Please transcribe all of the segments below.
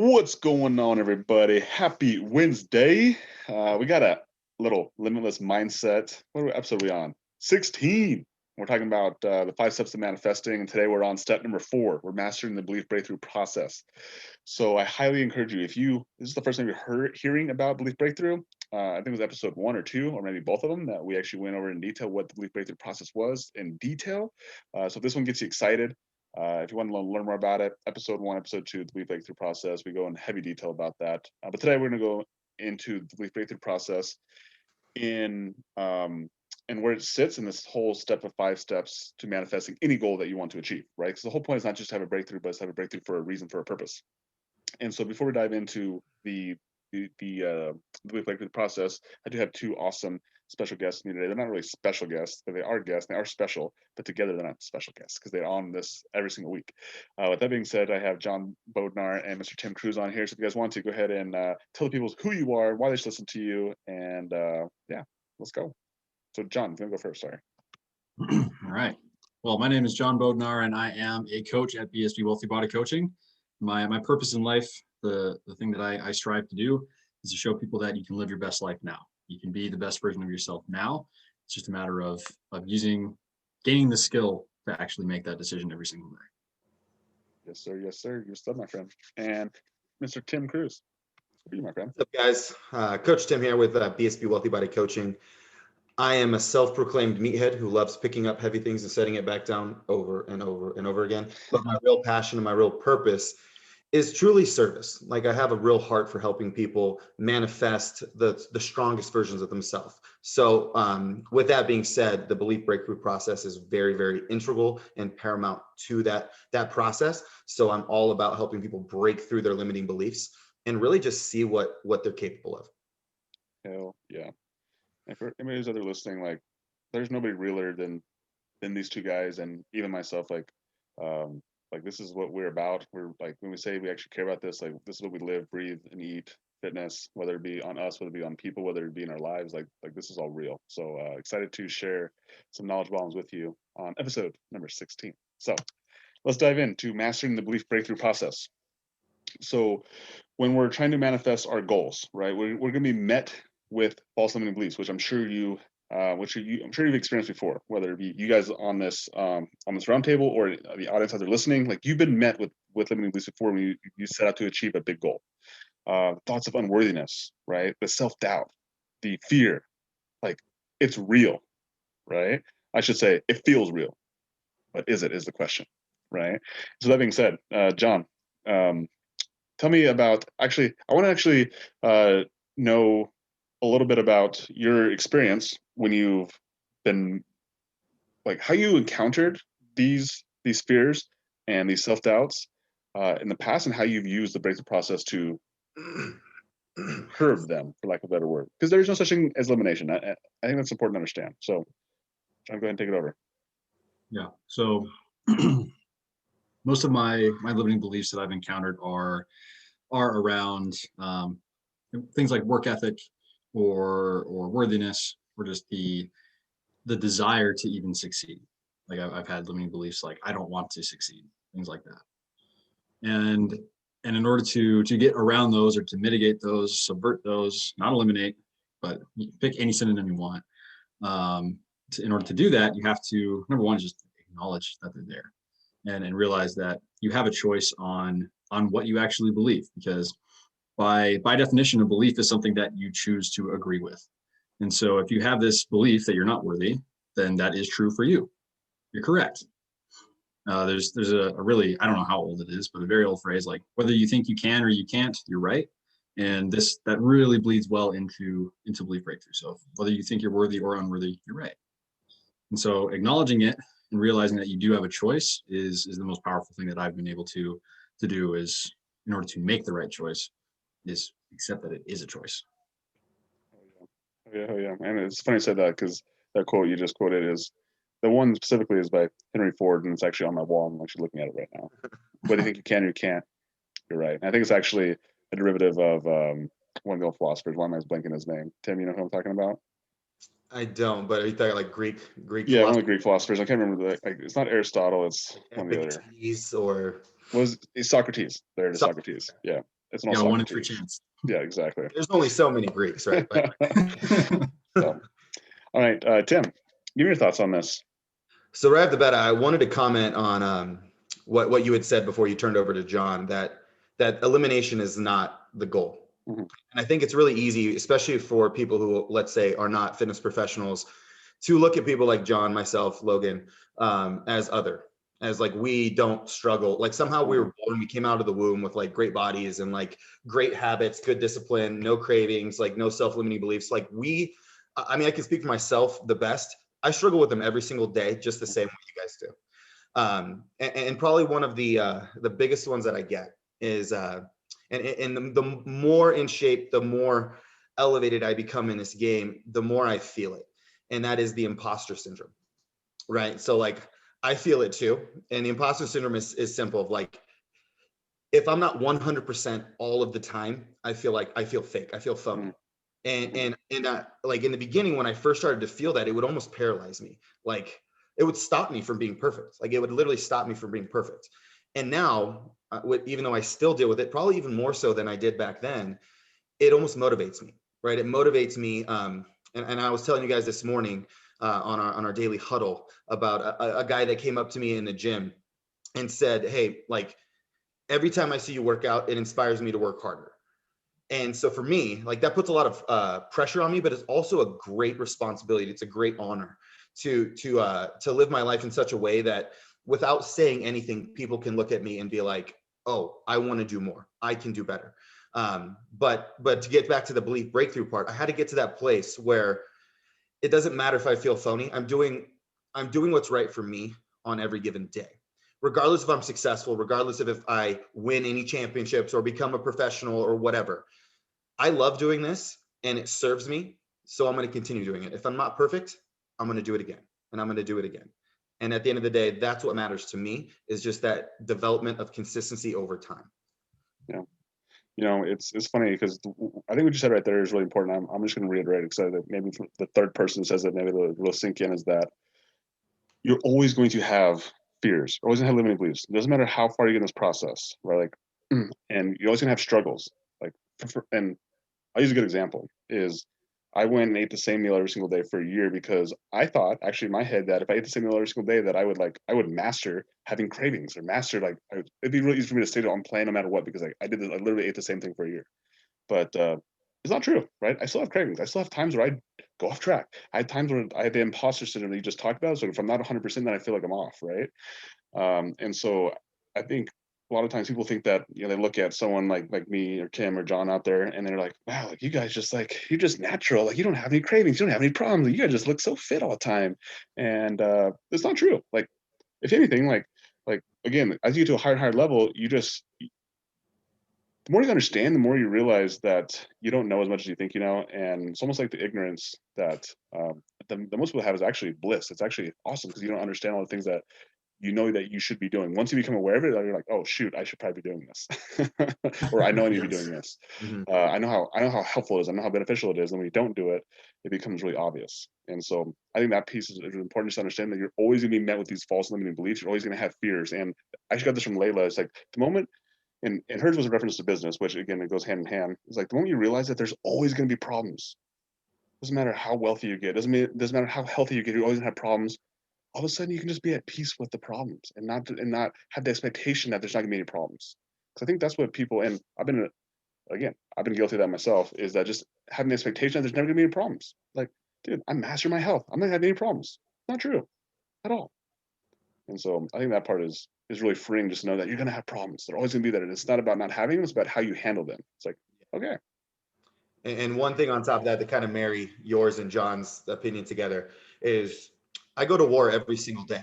What's going on, everybody? Happy Wednesday. We got a little limitless mindset. What episode are we on? 16. We're talking about the 5 steps to manifesting, and today we're on step number 4. We're mastering the belief breakthrough process. So I highly encourage you, if this is the first time you're hearing about belief breakthrough, I think it was episode 1 or 2, or maybe both of them, that we actually went over in detail what the belief breakthrough process was in detail. So if this one gets you excited, if you want to learn more about it, episode 1, episode 2, the belief breakthrough process, we go in heavy detail about that. But today we're going to go into the belief breakthrough process in and where it sits in this whole step of 5 steps to manifesting any goal that you want to achieve, right? Because the whole point is not just to have a breakthrough, but it's to have a breakthrough for a reason, for a purpose. And so before we dive into the belief breakthrough process, I do have 2 awesome special guests with me today. They're not really special guests, but they are guests. They are special, but together they're not special guests because they're on this every single week. With that being said, I have John Bodnar and Mr. Tim Cruz on here. So if you guys want to, go ahead and tell the people who you are, why they should listen to you, and yeah, let's go. So John, you're gonna go first. Sorry. All right. Well, my name is John Bodnar, and I am a coach at BSB Wealthy Body Coaching. My purpose in life, the thing that I strive to do, is to show people that you can live your best life now. You can be the best version of yourself now. It's just a matter of gaining the skill to actually make that decision every single day. Yes, sir. Yes, sir. You're still my friend. And Mr. Tim Cruz, for you, my friend. What's up, guys? Coach Tim here with BSB Wealthy Body Coaching. I am a self-proclaimed meathead who loves picking up heavy things and setting it back down over and over and over again. But my real passion and my real purpose is truly service. Like, I have a real heart for helping people manifest the strongest versions of themselves. So with that being said, the belief breakthrough process is very, very integral and paramount to that process. So I'm all about helping people break through their limiting beliefs and really just see what they're capable of. Hell yeah. And for anybody who's other listening, like, there's nobody realer than these 2 guys, and even myself. Like this is what we're about. We're like, when we say we actually care about this, like, this is what we live, breathe, and eat. Fitness, whether it be on us, whether it be on people, whether it be in our lives, like this is all real. So excited to share some knowledge bombs with you on episode number 16. So let's dive into mastering the belief breakthrough process. So when we're trying to manifest our goals, right, we're going to be met with false limiting beliefs, which I'm sure you've experienced before, whether it be you guys on this roundtable or the audience out there listening. Like, you've been met with limiting beliefs before when you set out to achieve a big goal. Thoughts of unworthiness, right? The self-doubt, the fear, like, it's real, right? I should say it feels real, but is the question, right? So that being said, John, tell me about, I want to know a little bit about your experience when you've been, like, how you encountered these fears and these self-doubts in the past, and how you've used the breakthrough process to curb them, for lack of a better word, because there's no such thing as elimination. I think that's important to understand. So John, go ahead and take it over. Yeah. So most of my limiting beliefs that I've encountered are around things like work ethic or worthiness, or just the desire to even succeed. Like, I've had limiting beliefs like, I don't want to succeed, things like that. And in order to get around those, or to mitigate those, subvert those, not eliminate, but pick any synonym you want. In order to do that, you have to, number one, just acknowledge that they're there, and realize that you have a choice on what you actually believe, because by definition, a belief is something that you choose to agree with. And so if you have this belief that you're not worthy, then that is true for you. You're correct. There's a really, I don't know how old it is, but a very old phrase, like, whether you think you can or you can't, you're right. And that really bleeds well into belief breakthrough. So whether you think you're worthy or unworthy, you're right. And so acknowledging it and realizing that you do have a choice is the most powerful thing that I've been able to do, is, in order to make the right choice, is accept that it is a choice. Oh yeah. And it's funny you said that, because that quote you just quoted is the one specifically is by Henry Ford, and it's actually on my wall. I'm actually looking at it right now. Whether you think you can or you can't, you're right. And I think it's actually a derivative of one of the old philosophers. Why am I blanking his name? Tim, you know who I'm talking about? I don't, but are you talking like Greek? Yeah, one of the Greek philosophers. I can't remember it's not Aristotle. It's one of the other. Or It's Socrates. There it is, Socrates. Yeah. it's an Yeah, all 1 in 3 Socrates. chance. Yeah, exactly. There's only so many Greeks, right? So, all right, Tim, give me your thoughts on this. So right off the bat, I wanted to comment on what you had said before you turned over to John, that elimination is not the goal. Mhm. And I think it's really easy, especially for people who, let's say, are not fitness professionals, to look at people like John, myself, Logan, as other, as like we don't struggle. Like somehow we were born, we came out of the womb with like great bodies and like great habits, good discipline, no cravings, like no self-limiting beliefs. Like I mean, I can speak for myself the best. I struggle with them every single day, just the same way you guys do. And probably one of the biggest ones that I get is, and the more in shape, the more elevated I become in this game, the more I feel it. And that is the imposter syndrome, right? So like, I feel it too. And the imposter syndrome is simple. Of like, if I'm not 100% all of the time, I feel fake. I feel phony. And like in the beginning, when I first started to feel that, it would almost paralyze me. Like it would stop me from being perfect. Like it would literally stop me from being perfect. And now, even though I still deal with it, probably even more so than I did back then, it almost motivates me, right? It motivates me. And I was telling you guys this morning on our daily huddle about a guy that came up to me in the gym and said, "Hey, like every time I see you work out, it inspires me to work harder." And so for me, like that puts a lot of pressure on me, but it's also a great responsibility. It's a great honor to live my life in such a way that without saying anything, people can look at me and be like, "Oh, I want to do more. I can do better." But to get back to the belief breakthrough part, I had to get to that place where it doesn't matter if I feel phony. I'm doing what's right for me on every given day, regardless if I'm successful, regardless of if I win any championships or become a professional or whatever. I love doing this and it serves me. So I'm going to continue doing it. If I'm not perfect, I'm going to do it again and I'm going to do it again. And at the end of the day, that's what matters to me, is just that development of consistency over time. Yeah. You know, it's funny because I think what you said right there is really important. I'm just going to reiterate it because maybe the third person says that maybe it'll sink in, is that you're always going to have fears, always going to have limiting beliefs. It doesn't matter how far you get in this process, right? Like, and you're always going to have struggles. Like, and I'll use a good example is I went and ate the same meal every single day for a year because I thought actually in my head that if I ate the same meal every single day that I would master having cravings or master it'd be really easy for me to stay on plan no matter what, because I literally ate the same thing for a year. But it's not true, right? I still have cravings. I still have times where I go off track. I had times where I had the imposter syndrome that you just talked about. So if I'm not 100%, then I feel like I'm off, right? And so I think a lot of times people think that, you know, they look at someone like me or Kim or John out there and they're like, wow, like you guys just like, you're just natural. Like you don't have any cravings. You don't have any problems. Like, you guys just look so fit all the time. And it's not true. Like if anything, like again, as you get to a higher and higher level, the more you understand, the more you realize that you don't know as much as you think you know. And it's almost like the ignorance that the most people have is actually bliss. It's actually awesome because you don't understand all the things that you know that you should be doing. Once you become aware of it, you're like, oh shoot, I should probably be doing this, or I know I need to be doing this. I know how helpful it is. I know how beneficial it is. And when you don't do it, it becomes really obvious. And so I think that piece is important to understand, that you're always going to be met with these false limiting beliefs. You're always going to have fears. And I actually got this from Layla. It's like the moment, and hers was a reference to business, which again, it goes hand in hand. It's like the moment you realize that there's always going to be problems. Doesn't matter how wealthy you get. Doesn't matter how healthy you get. You're always going to have problems. All of a sudden you can just be at peace with the problems and not have the expectation that there's not gonna be any problems. Because I think that's what people, and I've been guilty of that myself, is that just having the expectation that there's never gonna be any problems. Like, dude, I master my health. I'm not gonna have any problems. Not true at all. And so I think that part is really freeing, just to know that you're gonna have problems. They're always gonna be there. And it's not about not having them, it's about how you handle them. It's like, okay. And one thing on top of that to kind of marry yours and John's opinion together is I go to war every single day,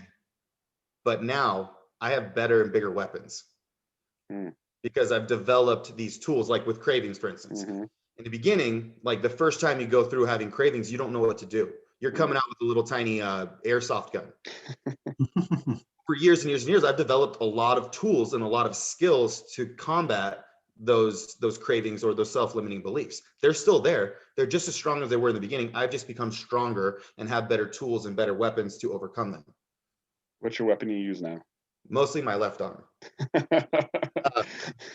but now I have better and bigger weapons because I've developed these tools, like with cravings, for instance. In the beginning, like the first time you go through having cravings, you don't know what to do. You're coming out with a little tiny airsoft gun. For years and years and years, I've developed a lot of tools and a lot of skills to combat those cravings or those self-limiting beliefs. They're still there. They're just as strong as they were in the beginning. I've just become stronger and have better tools and better weapons to overcome them. What's your weapon you use now? Mostly my left arm.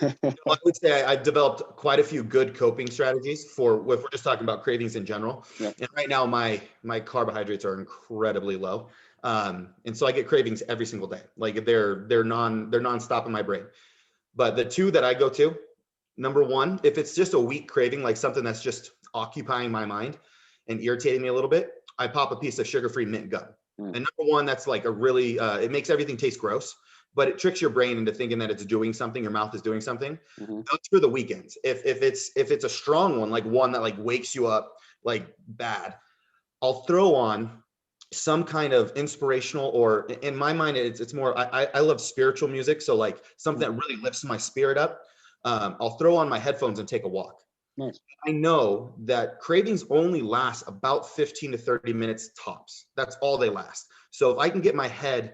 I would say I've developed quite a few good coping strategies for if we're just talking about cravings in general. Yep. And right now my carbohydrates are incredibly low. And so I get cravings every single day. Like they're nonstop in my brain. But the two that I go to, number one, if it's just a weak craving, like something that's just occupying my mind and irritating me a little bit, I pop a piece of sugar-free mint gum. And number one, that's like a really, it makes everything taste gross, but it tricks your brain into thinking that it's doing something, your mouth is doing something. That's for the weekends. If it's a strong one, like one that like wakes you up like bad, I'll throw on some kind of inspirational, or in my mind, it's more, I love spiritual music. So like something that really lifts my spirit up. I'll throw on my headphones and take a walk. Nice. I know that cravings only last about 15 to 30 minutes tops. That's all they last. So if I can get my head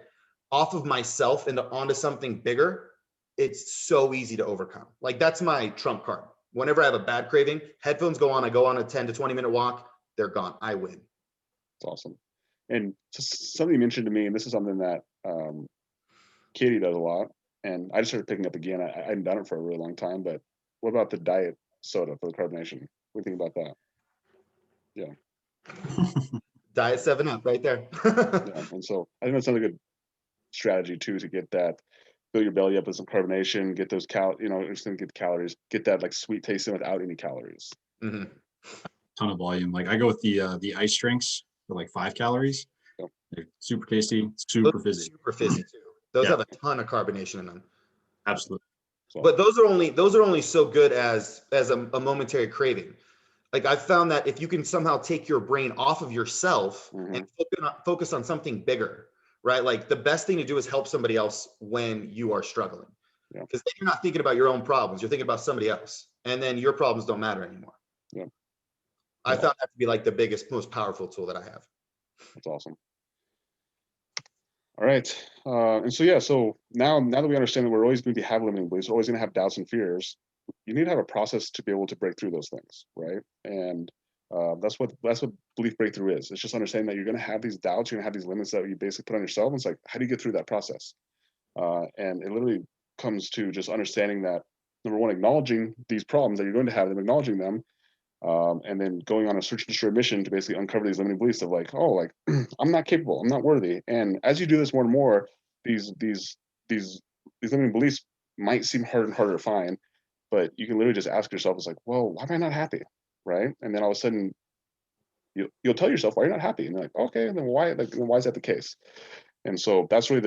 off of myself and onto something bigger, it's so easy to overcome. Like that's my trump card. Whenever I have a bad craving, headphones go on, I go on a 10 to 20 minute walk, they're gone. I win. That's awesome. And just something you mentioned to me, and this is something that Katie does a lot, and I just started picking up again. I hadn't done it for a really long time, but what about the diet soda for the carbonation? What do you think about that? Yeah. Diet 7-Up right there. Yeah. And so I think that's another good strategy too, to get that, fill your belly up with some carbonation, get those just gonna get calories, get that like sweet tasting without any calories. Mm-hmm. Ton of volume. Like I go with the ice drinks for like 5 calories. Yep. They're super tasty, super fizzy. Super fizzy too. Those Yeah. have a ton of carbonation in them. Absolutely. So, But those are only so good as a momentary craving. Like I've found that if you can somehow take your brain off of yourself and focus on something bigger, right? Like the best thing to do is help somebody else when you are struggling. Yeah. Because then you're not thinking about your own problems, you're thinking about somebody else. And then your problems don't matter anymore. Yeah. I found that to be like the biggest, most powerful tool that I have. That's awesome. All right. And so, yeah, so now that we understand that we're always going to have limiting beliefs, we're always going to have doubts and fears, you need to have a process to be able to break through those things, right? And that's what belief breakthrough is. It's just understanding that you're going to have these doubts, you're going to have these limits that you basically put on yourself. And it's like, how do you get through that process? And it literally comes to just understanding that, number one, acknowledging these problems that you're going to have, them acknowledging them, and then going on a search and destroy mission to basically uncover these limiting beliefs of like, oh, like I'm not capable, I'm not worthy. And as you do this more and more, these limiting beliefs might seem harder and harder to find, but you can literally just ask yourself, it's like, well, why am I not happy, right? And then all of a sudden, you'll tell yourself why you're not happy, and you're like, okay, and then why? Like, why is that the case? And so that's really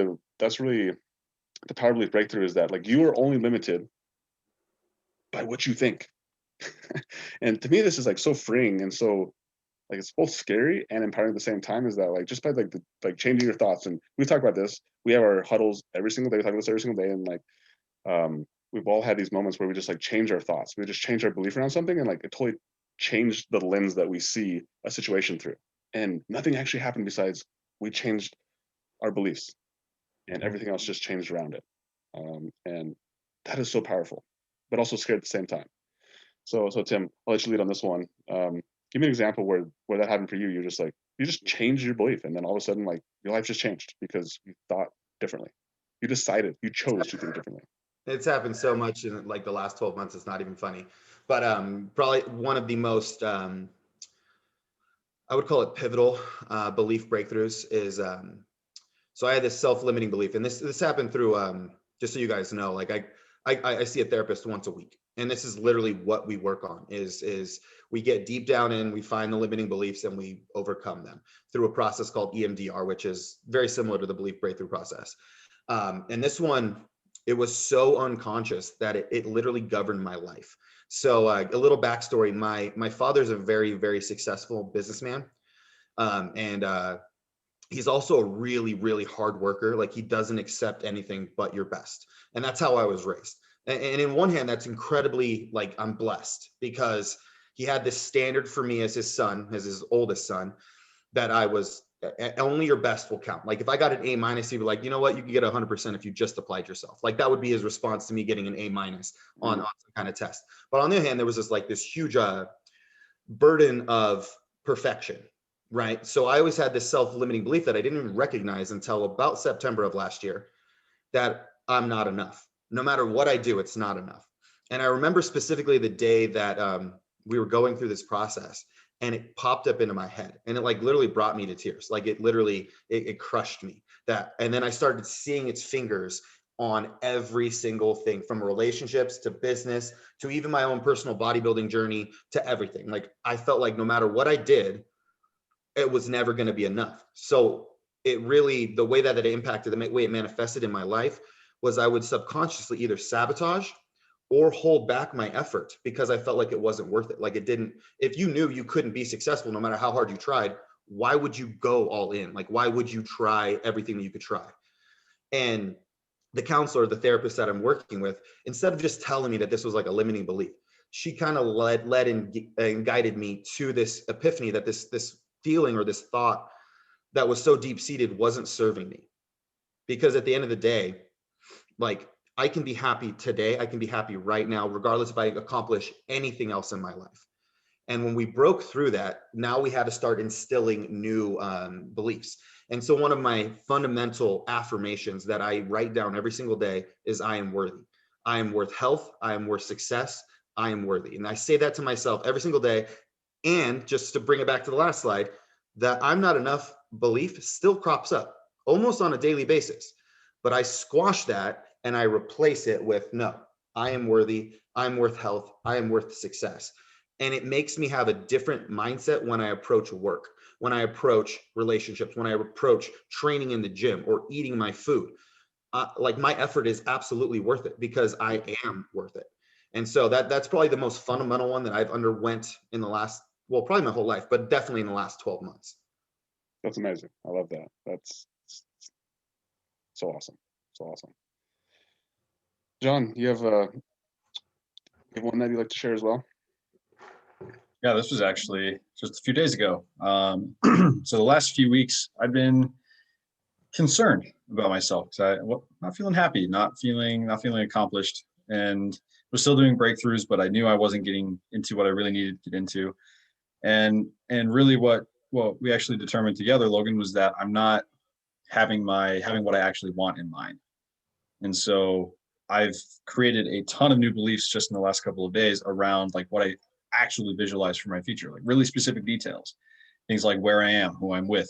the power of belief breakthrough, is that like you are only limited by what you think. And to me, this is like so freeing, and so like it's both scary and empowering at the same time. Is that like just by like changing your thoughts, and we talk about this, we have our huddles every single day, we talk about this every single day, and like we've all had these moments where we just like change our thoughts, we just change our belief around something, and like it totally changed the lens that we see a situation through, and nothing actually happened besides we changed our beliefs, and everything else just changed around it. And that is so powerful, but also scary at the same time. So Tim, I'll let you lead on this one. Give me an example where that happened for you. You just changed your belief, and then all of a sudden, like your life just changed because you thought differently. You decided, you chose to think differently. It's happened so much in like the last 12 months, it's not even funny. But probably one of the most, I would call it pivotal belief breakthroughs is, so I had this self-limiting belief, and this happened through, just so you guys know, like I see a therapist once a week, and this is literally what we work on is we get deep down in, we find the limiting beliefs and we overcome them through a process called EMDR, which is very similar to the belief breakthrough process. And this one, it was so unconscious that it literally governed my life. So a little backstory, my father's a very, very successful businessman. And he's also a really, really hard worker. Like he doesn't accept anything but your best. And that's how I was raised. And in one hand, that's incredibly, like, I'm blessed because he had this standard for me as his son, as his oldest son, that I was only your best will count. Like if I got an A minus, he'd be like, you know what, you could get 100% if you just applied yourself. Like that would be his response to me getting an A minus on some kind of test. But on the other hand, there was this huge burden of perfection. Right. So I always had this self-limiting belief that I didn't even recognize until about September of last year, that I'm not enough. No matter what I do, it's not enough. And I remember specifically the day that we were going through this process, and it popped up into my head, and it like literally brought me to tears. Like it literally, it crushed me. And then I started seeing its fingers on every single thing, from relationships to business to even my own personal bodybuilding journey to everything. Like I felt like no matter what I did, it was never going to be enough. So it really, the way that it impacted, the way it manifested in my life was I would subconsciously either sabotage or hold back my effort because I felt like it wasn't worth it. Like it didn't, if you knew you couldn't be successful no matter how hard you tried, why would you go all in? Like, why would you try everything that you could try? And the counselor, the therapist that I'm working with, instead of just telling me that this was like a limiting belief, she kind of led and guided me to this epiphany that this feeling or this thought that was so deep seated wasn't serving me. Because at the end of the day, like I can be happy today, I can be happy right now, regardless if I accomplish anything else in my life. And when we broke through that, now we had to start instilling new beliefs. And so one of my fundamental affirmations that I write down every single day is I am worthy. I am worth health. I am worth success. I am worthy. And I say that to myself every single day. And just to bring it back to the last slide, that I'm not enough belief still crops up almost on a daily basis. But I squash that and I replace it with no, I am worthy. I'm worth health. I am worth success. And it makes me have a different mindset when I approach work, when I approach relationships, when I approach training in the gym or eating my food. Like my effort is absolutely worth it because I am worth it. And so that's probably the most fundamental one that I've underwent in the last, well, probably my whole life, but definitely in the last 12 months. That's amazing. I love that. That's so awesome. So awesome. John, you have one that you'd like to share as well? Yeah, this was actually just a few days ago. So the last few weeks, I've been concerned about myself because not feeling happy, not feeling accomplished, and was still doing breakthroughs, but I knew I wasn't getting into what I really needed to get into. And really, what we actually determined together, Logan, was that I'm not having what I actually want in mind. And so I've created a ton of new beliefs just in the last couple of days around like what I actually visualize for my future, like really specific details, things like where I am, who I'm with,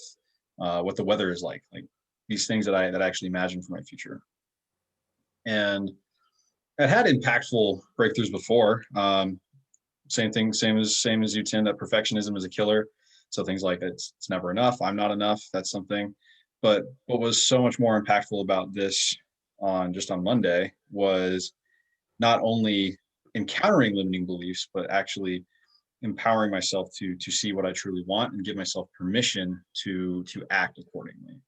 what the weather is like these things that I actually imagine for my future. And I had impactful breakthroughs before. Same thing, same as you, Tim, that perfectionism is a killer. So things like it's never enough, I'm not enough, that's something. But what was so much more impactful about this on Monday was not only encountering limiting beliefs, but actually empowering myself to see what I truly want and give myself permission to act accordingly.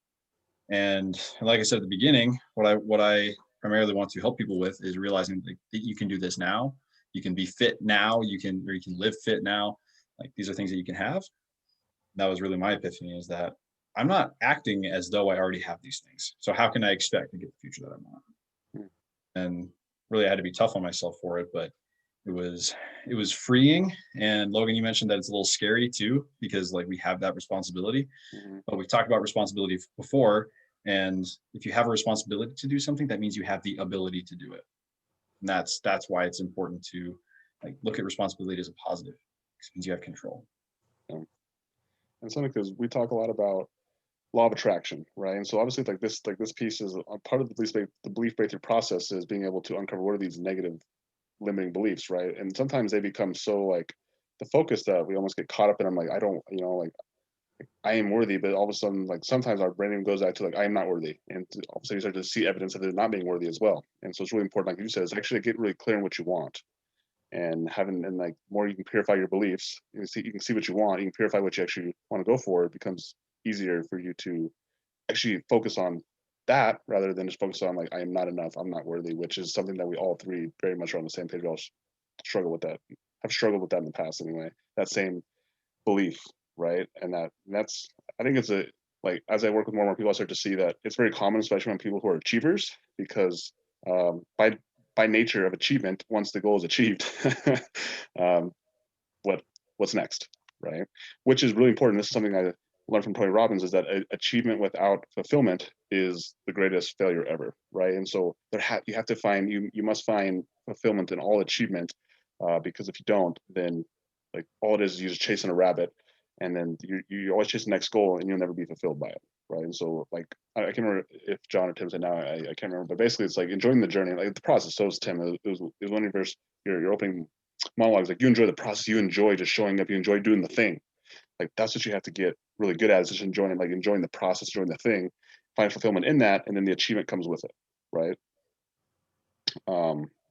And like I said at the beginning, what I primarily want to help people with is realizing that you can do this now. You can be fit now. You can live fit now. Like these are things that you can have. That was really my epiphany, is that I'm not acting as though I already have these things. So how can I expect to get the future that I want? And really I had to be tough on myself for it, but it was freeing. And Logan, you mentioned that it's a little scary too, because like we have that responsibility. But we've talked about responsibility before. And if you have a responsibility to do something, that means you have the ability to do it. And that's why it's important to like look at responsibility as a positive. It means you have control. Yeah. And something, because we talk a lot about law of attraction, right? And so obviously like this piece is a part of the belief breakthrough process is being able to uncover what are these negative limiting beliefs, right? And sometimes they become so like the focus that we almost get caught up in them, like I don't, like I am worthy, but all of a sudden, like sometimes our brain goes back to like I am not worthy, and all of a sudden you start to see evidence of it not being worthy as well. And so it's really important, like you said, is actually get really clear on what you want, and like more you can purify your beliefs, you can see what you want, you can purify what you actually want to go for. It becomes easier for you to actually focus on that rather than just focus on like I am not enough, I'm not worthy, which is something that we all three very much are on the same page. We all struggle with that. I've struggled with that in the past anyway. That same belief, right? And that's I think it's a like as I work with more and more people, I start to see that it's very common, especially on people who are achievers, because by nature of achievement, once the goal is achieved, um, what's next, right? Which is really important. This is something learned from Tony Robbins is that achievement without fulfillment is the greatest failure ever, right? And so you have to find you must find fulfillment in all achievement, because if you don't, then like all it is you're just chasing a rabbit, and then you always chase the next goal, and you'll never be fulfilled by it, right? And so like I can't remember if John or Tim said now, I can't remember, but basically it's like enjoying the journey, like the process. So was Tim. It was one of your opening monologues, like you enjoy the process, you enjoy just showing up, you enjoy doing the thing. Like that's what you have to get really good at, is just enjoying the process, enjoying the thing, find fulfillment in that, and then the achievement comes with it, right?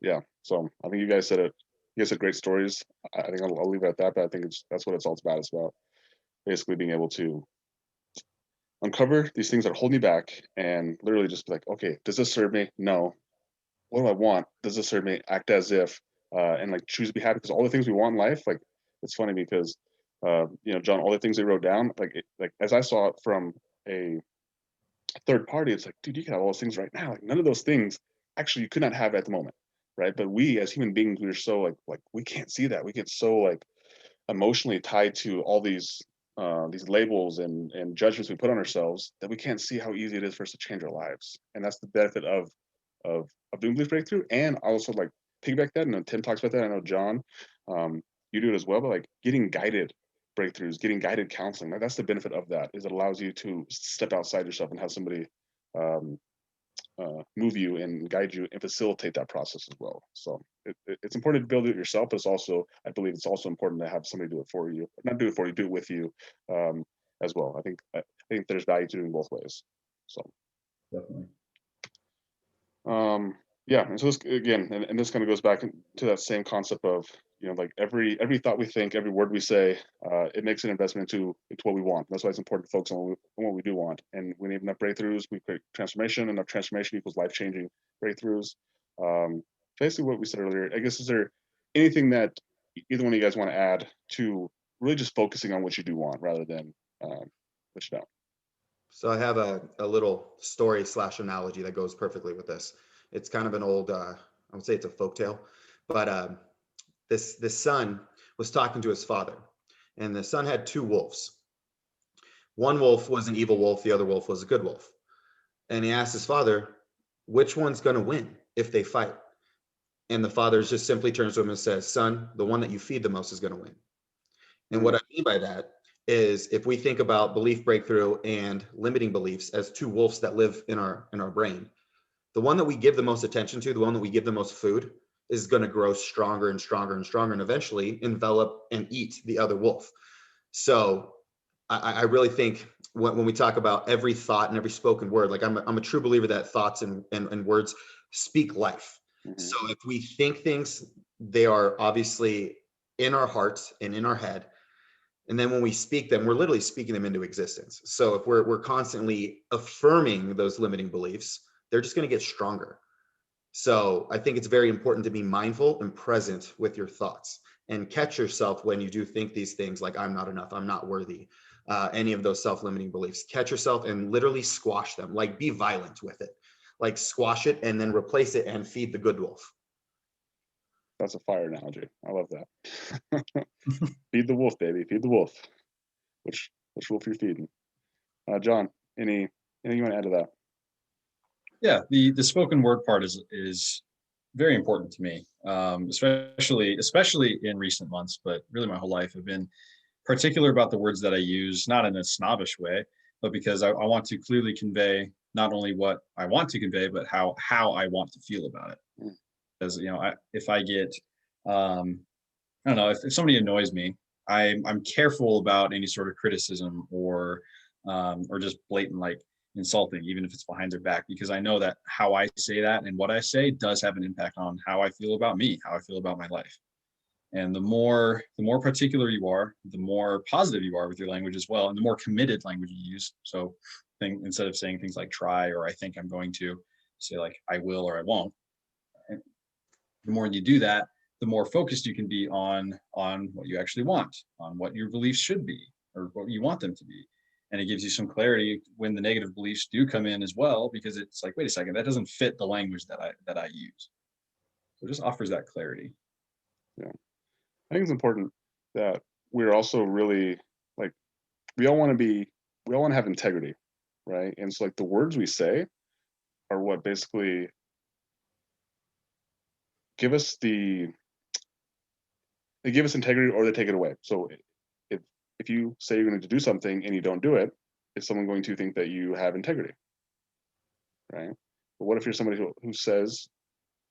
Yeah. So I think you guys said it. You guys said great stories. I think I'll leave it at that. But I think that's what it's all about. It's about basically being able to uncover these things that are holding you back, and literally just be like, okay, does this serve me? No. What do I want? Does this serve me? Act as if, and like choose to be happy, because all the things we want in life, like it's funny because, John, all the things they wrote down, like as I saw it from a third party, it's like, dude, you can have all those things right now. Like none of those things actually you could not have at the moment, right? But we as human beings, we're so like we can't see that. We get so like emotionally tied to all these labels and judgments we put on ourselves, that we can't see how easy it is for us to change our lives. And that's the benefit of doing belief breakthrough. And also like piggyback that, and Tim talks about that. I know John, you do it as well, but like getting guided breakthroughs, getting guided counseling. Like, that's the benefit of that, is it allows you to step outside yourself and have somebody um, move you and guide you and facilitate that process as well. So it's important to build it yourself, but it's also, I believe it's also important to have somebody do it for you, not do it for you, do it with you, as well. I think there's value to doing both ways. So Definitely. yeah, and so this again, and this kind of goes back to that same concept of, like every thought we think, every word we say, it makes an investment into what we want. That's why it's important to focus on what we do want. And we need enough breakthroughs, we create transformation. Enough transformation equals life-changing breakthroughs. Basically what we said earlier. I guess, is there anything that either one of you guys want to add to really just focusing on what you do want rather than what you don't? So I have a little story / analogy that goes perfectly with this. It's kind of an old, I would say it's a folktale, but this son was talking to his father, and the son had two wolves. One wolf was an evil wolf, the other wolf was a good wolf. And he asked his father, which one's going to win if they fight? And the father just simply turns to him and says, son, the one that you feed the most is going to win. And what I mean by that is, if we think about belief breakthrough and limiting beliefs as two wolves that live in our brain, the one that we give the most attention to, the one that we give the most food, is going to grow stronger and stronger and stronger, and eventually envelop and eat the other wolf. So I really think when we talk about every thought and every spoken word, like I'm a true believer that thoughts and words speak life. Mm-hmm. So if we think things, they are obviously in our hearts and in our head. And then when we speak them, we're literally speaking them into existence. So if we're constantly affirming those limiting beliefs, they're just going to get stronger. So I think it's very important to be mindful and present with your thoughts, and catch yourself when you do think these things like, I'm not enough, I'm not worthy, any of those self-limiting beliefs. Catch yourself and literally squash them, like be violent with it, like squash it and then replace it and feed the good wolf. That's a fire analogy. I love that. Feed the wolf, baby. Feed the wolf. Which wolf you're feeding? John, anything you want to add to that? Yeah, the spoken word part is very important to me, especially in recent months, but really my whole life. I've been particular about the words that I use, not in a snobbish way, but because I want to clearly convey not only what I want to convey, but how I want to feel about it. Mm. Because if I get, I don't know, if somebody annoys me, I'm careful about any sort of criticism or just blatant like insulting, even if it's behind their back, because I know that how I say that and what I say does have an impact on how I feel about me, how I feel about my life. And the more particular you are, the more positive you are with your language as well, and the more committed language you use. So instead of saying things like try or I think I'm going to, say like I will or I won't. And the more you do that, the more focused you can be on what you actually want, on what your beliefs should be or what you want them to be. And it gives you some clarity when the negative beliefs do come in as well, because it's like, wait a second, that doesn't fit the language that I use. So it just offers that clarity. Yeah. I think it's important that we're also really like, we all want to be we all want to have integrity, right? And so like the words we say are what basically give us they give us integrity or they take it away. So if you say you're going to do something and you don't do it, is someone going to think that you have integrity, right? But what if you're somebody who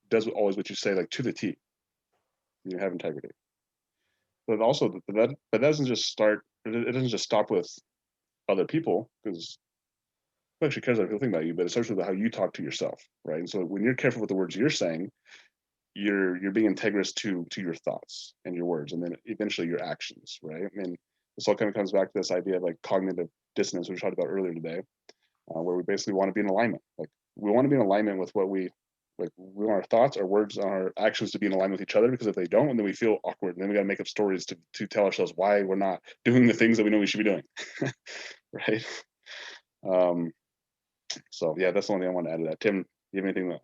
does always what you say, like to the T? You have integrity. But also that doesn't just start. It doesn't just stop with other people, because who actually cares what people think about you? But it starts with how you talk to yourself, right? And so when you're careful with the words you're saying, you're being integrous to your thoughts and your words, and then eventually your actions, right? And this all kind of comes back to this idea of like cognitive dissonance, which we talked about earlier today, where we basically want to be in alignment. Like we want to be in alignment with what we like. We want our thoughts, our words, our actions to be in alignment with each other, because if they don't, then we feel awkward, and then we got to make up stories to tell ourselves why we're not doing the things that we know we should be doing, right? So yeah, that's the only thing I want to add to that. Tim, you have anything that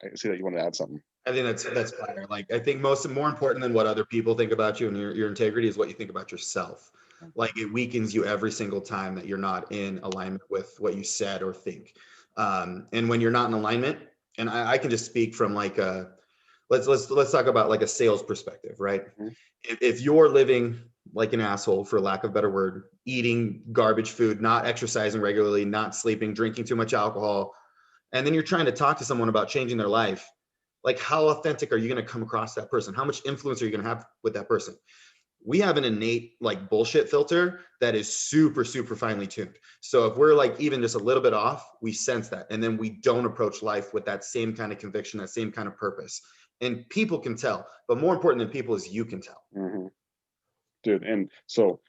I see that you want to add something? I think that's fire. Like I think more important than what other people think about you and your integrity is what you think about yourself. Like it weakens you every single time that you're not in alignment with what you said or think. And when you're not in alignment, and I can just speak from like let's talk about like a sales perspective, right? Mm-hmm. If you're living like an asshole, for lack of a better word, eating garbage food, not exercising regularly, not sleeping, drinking too much alcohol, and then you're trying to talk to someone about changing their life, like how authentic are you going to come across that person? How much influence are you going to have with that person? We have an innate like bullshit filter that is super, super finely tuned. So if we're like even just a little bit off, we sense that. And then we don't approach life with that same kind of conviction, that same kind of purpose. And people can tell, but more important than people is you can tell. Mm-hmm. Dude, and so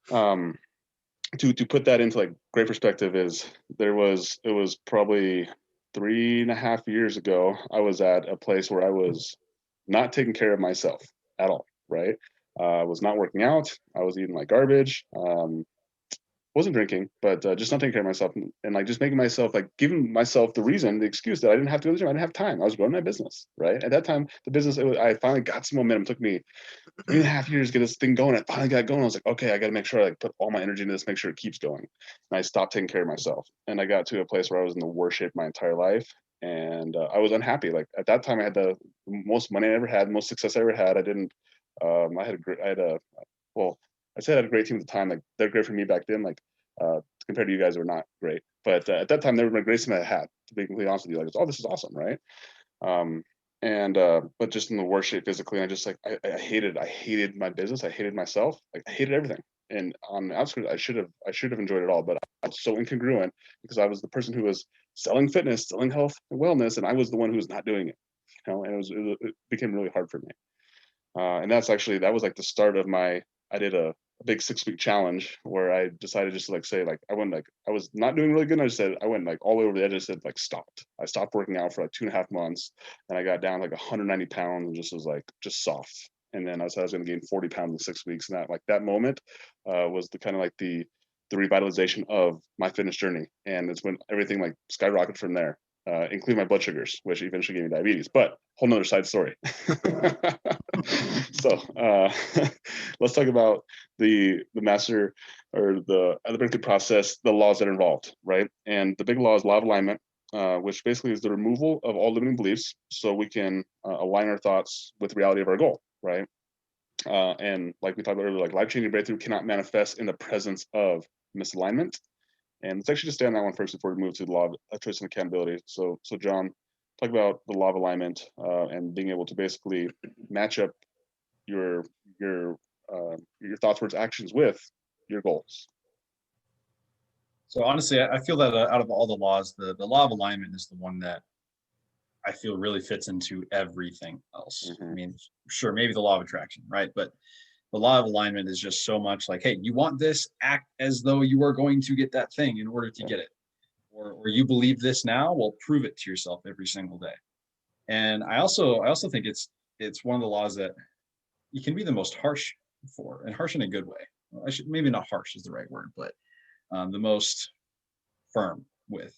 to put that into like great perspective is it was probably 3.5 years ago. I was at a place where I was not taking care of myself at all, right? I was not working out. I was eating like garbage. Wasn't drinking, but just not taking care of myself, and like just making myself like giving myself the excuse that I didn't have to go to the gym. I didn't have time. I was growing my business, right? At that time, the business, I finally got some momentum. It took me 3.5 years to get this thing going. I finally got going. I was like, okay, I got to make sure I like put all my energy into this, make sure it keeps going. And I stopped taking care of myself, and I got to a place where I was in the worst shape my entire life, and I was unhappy. Like at that time, I had the most money I ever had, most success I ever had. I didn't. Well, I said I had a great team at the time. Like they're great for me back then. Like compared to you guys, were not great. But at that time, they were my greatest team I had. To be completely honest with you, like, oh, this is awesome, right? But just in the worst shape physically, and I just like I hated my business. I hated myself. Like I hated everything. And on the outskirts, I should have enjoyed it all, but I was so incongruent because I was the person who was selling fitness, selling health and wellness, and I was the one who was not doing it. You know, and it became really hard for me. And that was like the start of I did a big 6-week challenge where I decided just to like say like I was not doing really good. And I just said I went like all the way over the edge. I said like stopped. I stopped working out for like 2.5 months, and I got down like 190 pounds and just was like just soft. And then I said I was going to gain 40 pounds in 6 weeks, and that moment was the kind of like the revitalization of my fitness journey, and it's when everything like skyrocketed from there. Including my blood sugars, which eventually gave me diabetes, but whole nother side story. So let's talk about the master or the breakthrough process, the laws that are involved, right? And the big law is law of alignment, which basically is the removal of all limiting beliefs so we can align our thoughts with the reality of our goal, right? And like we talked about earlier, like life-changing breakthrough cannot manifest in the presence of misalignment. And let's actually just stay on that one first before we move to the law of choice and accountability. So John, talk about the law of alignment and being able to basically match up your thoughts, words, actions with your goals. So honestly, I feel that out of all the laws, the law of alignment is the one that I feel really fits into everything else. Mm-hmm. I mean, sure, maybe the law of attraction, right? But the law of alignment is just so much like, hey, you want this, act as though you are going to get that thing in order to get it. Or you believe this now, well, prove it to yourself every single day. And I also think it's one of the laws that you can be the most harsh for, and harsh in a good way. I should, maybe not harsh is the right word, but the most firm with.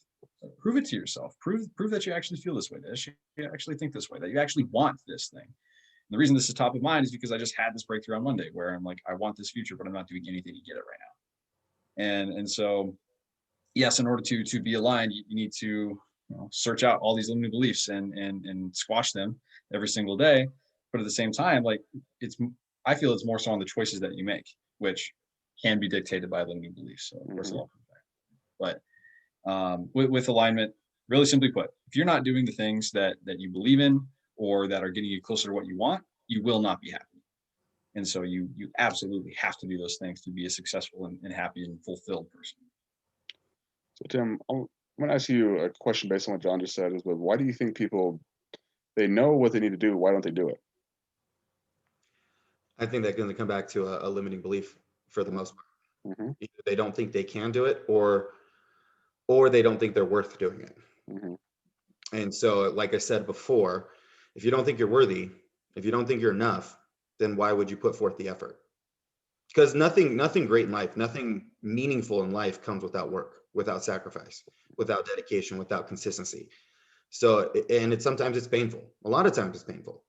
Prove it to yourself. Prove that you actually feel this way, that you actually think this way, that you actually want this thing. And the reason this is top of mind is because I just had this breakthrough on Monday where I'm like, I want this future, but I'm not doing anything to get it right And so, yes, in order to be aligned, you need to search out all these limiting beliefs and squash them every single day. But at the same time, like it's I feel it's more so on the choices that you make, which can be dictated by limiting beliefs. So of course, Mhm. but with alignment, really simply put, if you're not doing the things that you believe in or that are getting you closer to what you want, you will not be happy. And so you absolutely have to do those things to be a successful and happy and fulfilled person. So Tim, I'm going to ask you a question based on what John just said. Is, why do you think people, they know what they need to do, why don't they do it? I think that's going to come back to a limiting belief for the most part. Mm-hmm. Either they don't think they can do it, or they don't think they're worth doing it. Mm-hmm. And so, like I said before, if you don't think you're worthy, if you don't think you're enough, then why would you put forth the effort? Because nothing great in life, nothing meaningful in life comes without work, without sacrifice, without dedication, without consistency. So, and sometimes it's painful. A lot of times it's painful.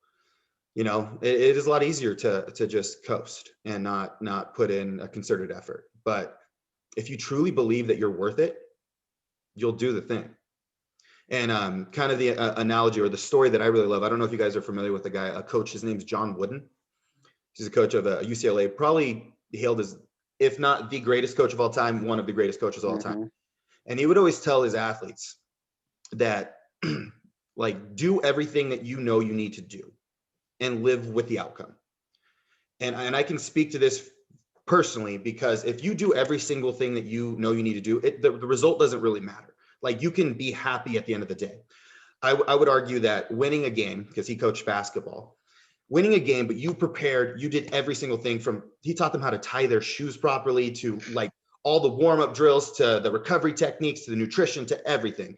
It is a lot easier to just coast and not put in a concerted effort. But if you truly believe that you're worth it, you'll do the thing. And kind of the analogy or the story that I really love, I don't know if you guys are familiar with the guy, a coach, his name's John Wooden. He's a coach of UCLA, probably hailed as, if not the greatest coach of all time, one of the greatest coaches of all time. Mm-hmm. And he would always tell his athletes that like, do everything that you know you need to do and live with the outcome. And I can speak to this personally, because if you do every single thing that you know you need to do, the result doesn't really matter. Like, you can be happy at the end of the day. I would argue that winning a game, because he coached basketball, winning a game, but you prepared, you did every single thing from, he taught them how to tie their shoes properly, to like all the warm-up drills, to the recovery techniques, to the nutrition, to everything.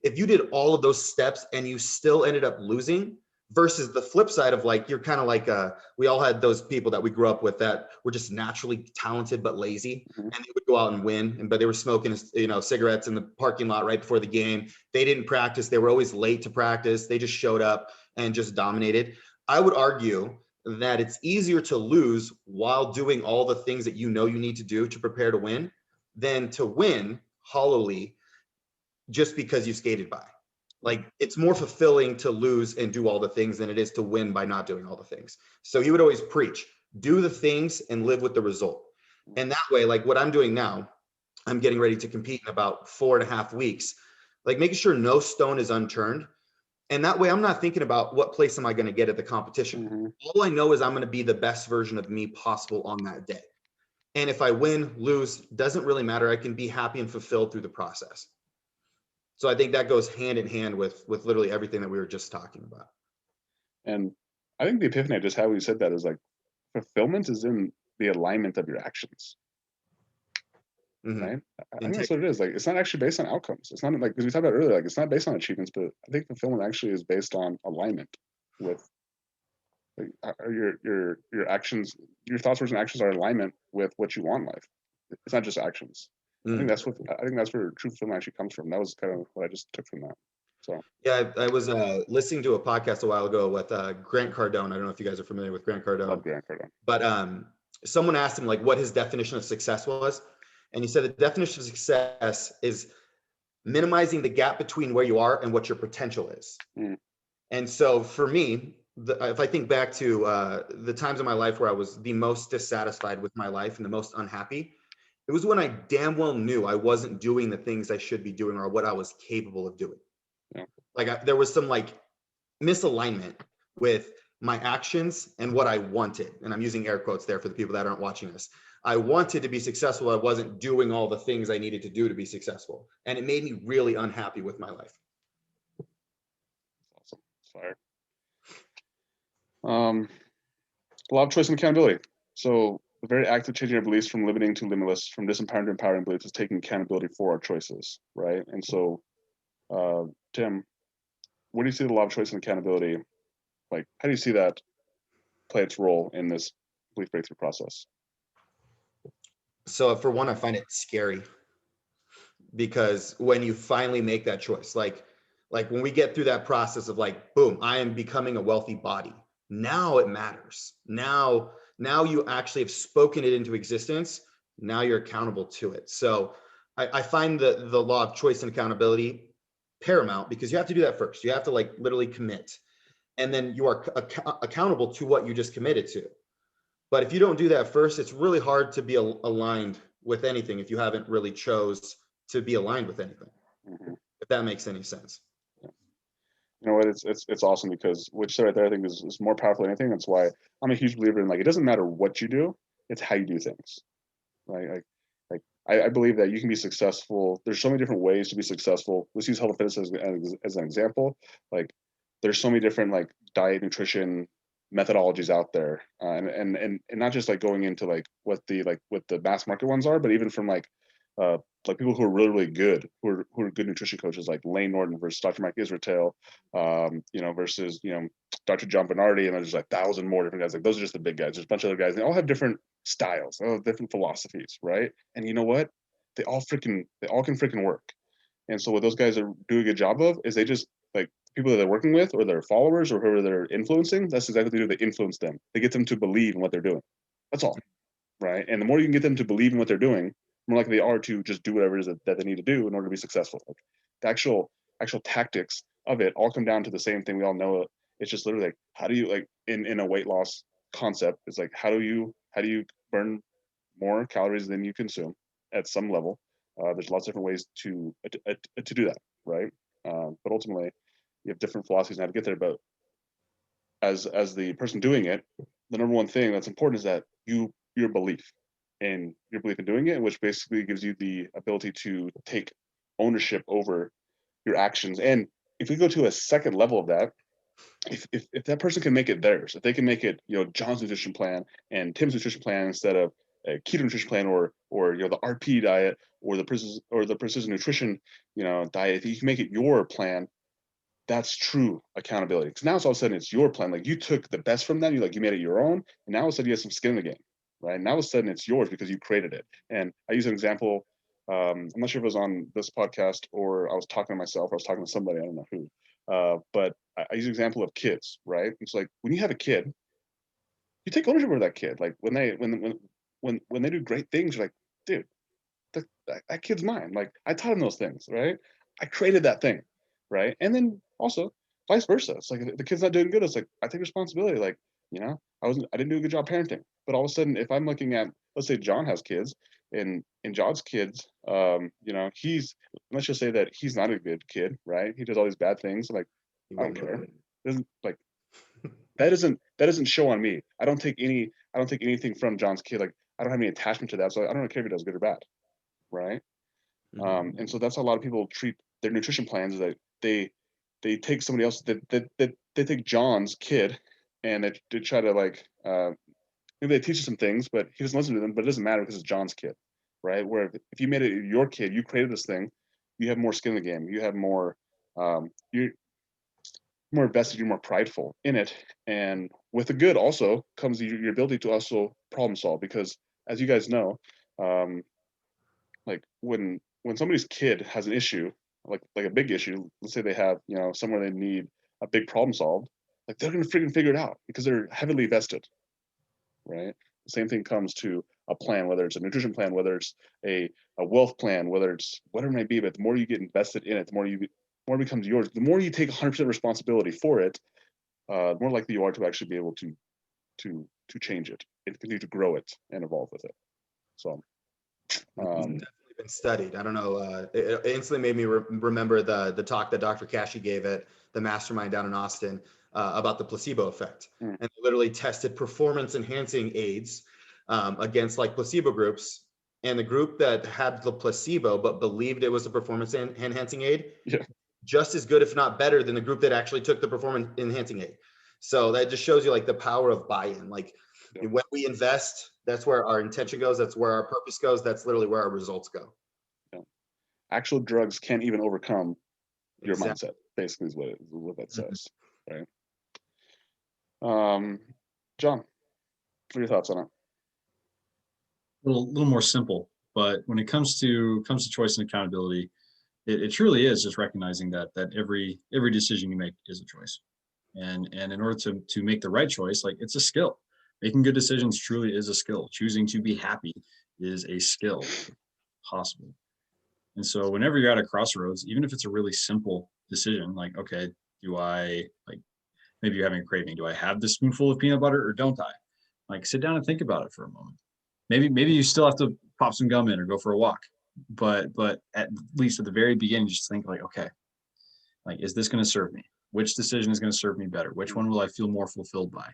If you did all of those steps and you still ended up losing, versus the flip side of, like, you're kind of like, we all had those people that we grew up with that were just naturally talented but lazy, Mm-hmm. and they would go out and win, but they were smoking cigarettes in the parking lot right before the game. They didn't practice, they were always late to practice, they just showed up and just dominated. I would argue that it's easier to lose while doing all the things that you know you need to do to prepare to win, than to win hollowly just because you skated by. Like, it's more fulfilling to lose and do all the things than it is to win by not doing all the things. So he would always preach, do the things and live with the result. And that way, like what I'm doing now, I'm getting ready to compete in about 4.5 weeks, like making sure no stone is unturned. And that way I'm not thinking about what place am I going to get at the competition. Mm-hmm. All I know is I'm going to be the best version of me possible on that day. And if I win, lose, doesn't really matter. I can be happy and fulfilled through the process. So I think that goes hand in hand with literally everything that we were just talking about. And I think the epiphany I just had when you said that is, like, fulfillment is in the alignment of your actions. Mhm. Right? I think that's what it is. Like, it's not actually based on outcomes. It's not like, because we talked about earlier, like, it's not based on achievements, but I think fulfillment actually is based on alignment with, like, your actions, your thoughts, words, and actions are in alignment with what you want in life. It's not just actions. I think that's where true fulfillment actually comes from. That was kind of what I just took from that. So Yeah, I was listening to a podcast a while ago with Grant Cardone. I don't know if you guys are familiar with Grant Cardone. love Grant Cardone. But someone asked him like what his definition of success was, and he said the definition of success is minimizing the gap between where you are and what your potential is. Mm. And so for me, if I think back to the times in my life where I was the most dissatisfied with my life and the most unhappy, it was when I damn well knew I wasn't doing the things I should be doing or what I was capable of doing. Yeah. Like there was some like misalignment with my actions and what I wanted. And I'm using air quotes there for the people that aren't watching this. I wanted to be successful. I wasn't doing all the things I needed to do to be successful. And it made me really unhappy with my life. Awesome. Fire. Law of choice and accountability. So the very act of changing our beliefs from limiting to limitless, from disempowering to empowering beliefs, is taking accountability for our choices, right? And so, Tim, what do you see the law of choice and accountability? Like, how do you see that play its role in this belief breakthrough process? So for one, I find it scary, because when you finally make that choice, like when we get through that process of like, boom, I am becoming a wealthy body. Now it matters. Now you actually have spoken it into existence. Now you're accountable to it. So I find the law of choice and accountability paramount, because you have to do that first. You have to like literally commit, and then you are accountable to what you just committed to. But if you don't do that first, it's really hard to be aligned with anything if you haven't really chose to be aligned with anything. Mhm. If that makes any sense. You know what? It's awesome, because what you said right there, I think is more powerful than anything. That's why I'm a huge believer in, like, it doesn't matter what you do, it's how you do things, right? Like I believe that you can be successful. There's so many different ways to be successful. Let's use health and fitness as an example. Like, there's so many different like diet, nutrition methodologies out there, and not just like going into like what the mass market ones are, but even from uh, like people who are really good, who are good nutrition coaches, like Lane Norton versus Dr. Mike Israetel, versus Dr. John Bernardi, and there's like 1,000 more different guys. Like, those are just the big guys. There's a bunch of other guys. They all have different styles, they all have different philosophies, right? And you know what? They all can freaking work. And so what those guys are doing a good job of is they just, like, people that they're working with or their followers or whoever they're influencing, that's exactly what they do. They influence them. They get them to believe in what they're doing. That's all, right? And the more you can get them to believe in what they're doing, the more likely they are to just do whatever it is that they need to do in order to be successful. Like, the actual tactics of it all come down to the same thing. We all know it. It's just literally like, how do you, like, in a weight loss concept, it's like, how do you burn more calories than you consume at some level? There's lots of different ways to do that, right? But ultimately, you have different philosophies on how to get there. But as the person doing it, the number one thing that's important is that your belief in doing it, which basically gives you the ability to take ownership over your actions. And if we go to a second level of that, if that person can make it theirs, if they can make it, John's nutrition plan and Tim's nutrition plan instead of a keto nutrition plan, or the RP diet, or the precision nutrition diet, if you can make it your plan, that's true accountability. Because now it's all of a sudden it's your plan. Like, you took the best from that, you made it your own, and now all of a sudden you have some skin in the game, right? Now all of a sudden it's yours because you created it. And I use an example. I'm not sure if it was on this podcast or I was talking to myself or I was talking to somebody, I don't know who. But I use an example of kids, right? It's like, when you have a kid, you take ownership over that kid. Like, when they do great things, you're like, dude, that kid's mine. Like, I taught him those things, right? I created that thing, right? And then also vice versa. It's like, the kid's not doing good, it's like, I take responsibility. Like, I didn't do a good job parenting. But all of a sudden, if I'm looking at, let's say John has kids, and John's kids, let's just say that he's not a good kid, right? He does all these bad things. Like, I don't care. Doesn't like that doesn't show on me. I don't take anything from John's kid. Like, I don't have any attachment to that, so I don't care if he does good or bad, right? And so that's how a lot of people treat their nutrition plans, is that they take somebody else, that they take John's kid, and they try to, like, maybe they teach you some things, but he doesn't listen to them. But it doesn't matter because it's John's kid, right? Where if you made it your kid, you created this thing, you have more skin in the game. You have more, you're more invested, you're more prideful in it. And with the good also comes your ability to also problem solve, because as you guys know, like, when somebody's kid has an issue, like a big issue, let's say they have, somewhere they need a big problem solved, like, they're gonna freaking figure it out because they're heavily vested, right? The same thing comes to a plan, whether it's a nutrition plan, whether it's a wealth plan, whether it's whatever it may be. But the more you get invested in it, the more it becomes yours. The more you take 100% responsibility for it, the more likely you are to actually be able to change it and continue to grow it and evolve with it. So, Definitely been studied. I don't know. It instantly made me remember the talk that Dr. Cashy gave at the Mastermind down in Austin about the placebo effect, and they literally tested performance enhancing aids against like placebo groups, and the group that had the placebo but believed it was a performance enhancing aid, yeah, just as good, if not better, than the group that actually took the performance enhancing aid. So that just shows you like the power of buy-in. Like, when we invest, that's where our intention goes. That's where our purpose goes. That's literally where our results go. yeah. Actual drugs can't even overcome your Exactly. mindset. Basically, is what that Mhm. says, right? John, what are your thoughts on it? Little more simple, but when it comes to choice and accountability, it truly is just recognizing that every decision you make is a choice. And in order to make the right choice, like, it's a skill. Making good decisions truly is a skill. Choosing to be happy is a skill possible. And so whenever you're at a crossroads, even if it's a really simple decision, like, okay, do I like maybe you're having a craving, do I have this spoonful of peanut butter or don't I? Like sit down and think about it for a moment. Maybe you still have to pop some gum in or go for a walk. But at least at the very beginning, just think like, okay, like is this going to serve me? Which decision is going to serve me better? Which one will I feel more fulfilled by?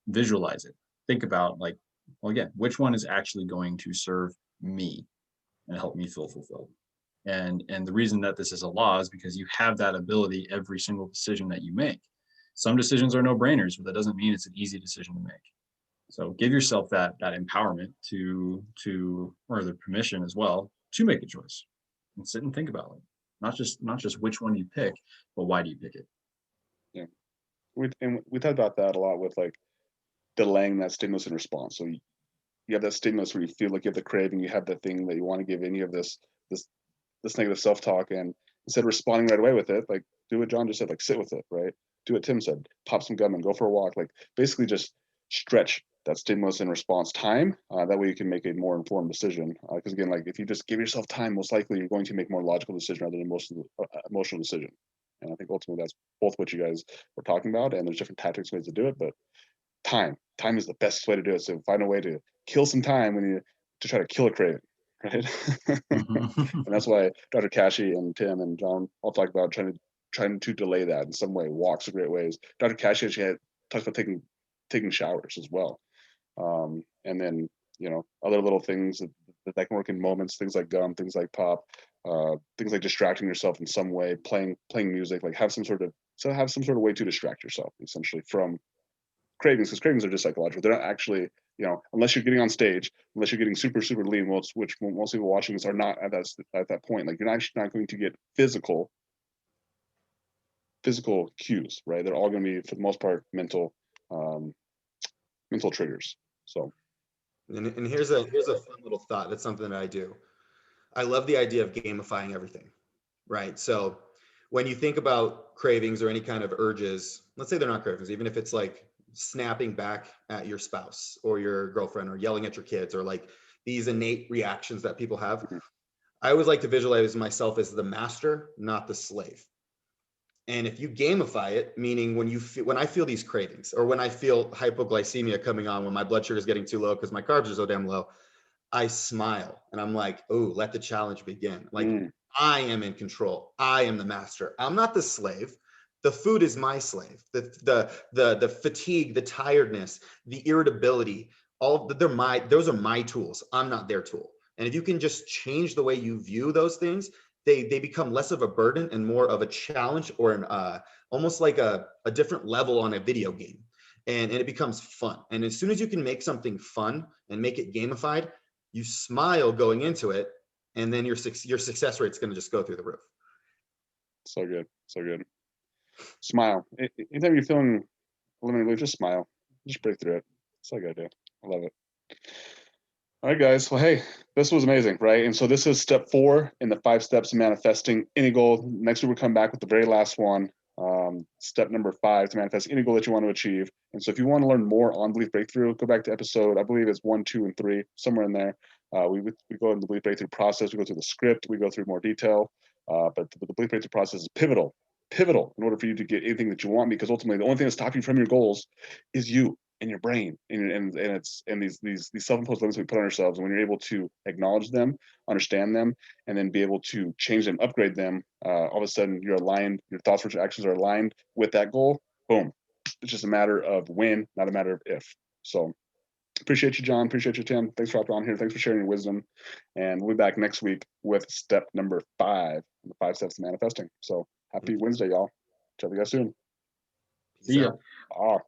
Visualize it. Think about like, well, again, which one is actually going to serve me and help me feel fulfilled? And the reason that this is a law is because you have that ability every single decision that you make. Some decisions are no-brainers, but that doesn't mean it's an easy decision to make. So give yourself that empowerment to or the permission as well to make a choice and sit and think about it. Not just which one you pick, but why do you pick it? Yeah. We talked about that a lot with like delaying that stimulus and response. So you have that stimulus where you feel like you have the craving, you have the thing that you want to give in, you have this negative self-talk, and instead of responding right away with it, like do what John just said, like sit with it, right? Do what Tim said, pop some gum and go for a walk, like basically just stretch that stimulus and response time. That way you can make a more informed decision. Because again, like if you just give yourself time, most likely you're going to make more logical decision rather than emotional decision. And I think ultimately that's both what you guys were talking about, and there's different tactics, ways to do it, but time is the best way to do it. So find a way to kill some time when you to try to kill a craving, right? And that's why Dr. Kashi and Tim and John all talk about trying to delay that in some way. Walks are great ways. Dr. Kashi actually talks about taking showers as well, and then other little things that can work in moments. Things like gum, things like pop, things like distracting yourself in some way, playing music. Like have some sort of way to distract yourself essentially from cravings, because cravings are just psychological. They're not actually, unless you're getting on stage, unless you're getting super, super lean, which most people watching this are not at that point. Like you're actually not going to get physical cues, right? They're all going to be, for the most part, mental triggers. So, and here's a fun little thought. That's something that I do. I love the idea of gamifying everything, right? So when you think about cravings or any kind of urges, let's say they're not cravings, even if it's like snapping back at your spouse or your girlfriend or yelling at your kids or like these innate reactions that people have. Mhm. I always like to visualize myself as the master, not the slave. And if you gamify it, meaning when I feel these cravings or when I feel hypoglycemia coming on, when my blood sugar is getting too low because my carbs are so damn low, I smile and I'm like, oh, let the challenge begin. Like I am in control. I am the master. I'm not the slave. The food is my slave. The fatigue, the tiredness, the irritability, those are my tools. I'm not their tool. And if you can just change the way you view those things, they become less of a burden and more of a challenge, or an almost like a different level on a video game. And it becomes fun. And as soon as you can make something fun and make it gamified, you smile going into it, and then your success rate is going to just go through the roof. So good. Smile. Anytime you're feeling eliminated, just smile. Just break through it. That's all I gotta do. I love it. All right, guys. Well, hey, this was amazing, right? And so this is step 4 in the 5 steps of manifesting any goal. Next week we'll come back with the very last one. Step number 5 to manifest any goal that you want to achieve. And so if you want to learn more on Belief Breakthrough, go back to episode, I believe it's 1, 2, and 3, somewhere in there. We go into the Belief Breakthrough process. We go through the script. We go through more detail. But the Belief Breakthrough process is pivotal in order for you to get anything that you want, because ultimately the only thing that's stopping you from your goals is you and your brain and these self-imposed limits we put on ourselves. And when you're able to acknowledge them, understand them, and then be able to change them, upgrade them, all of a sudden you're aligned, your thoughts, words, actions are aligned with that goal. Boom. It's just a matter of when, not a matter of if. So appreciate you, John. Appreciate you, Tim. Thanks for hopping on here. Thanks for sharing your wisdom. And we'll be back next week with step number 5, the 5 steps to manifesting. So happy Wednesday, y'all. Chat with you guys soon. See ya.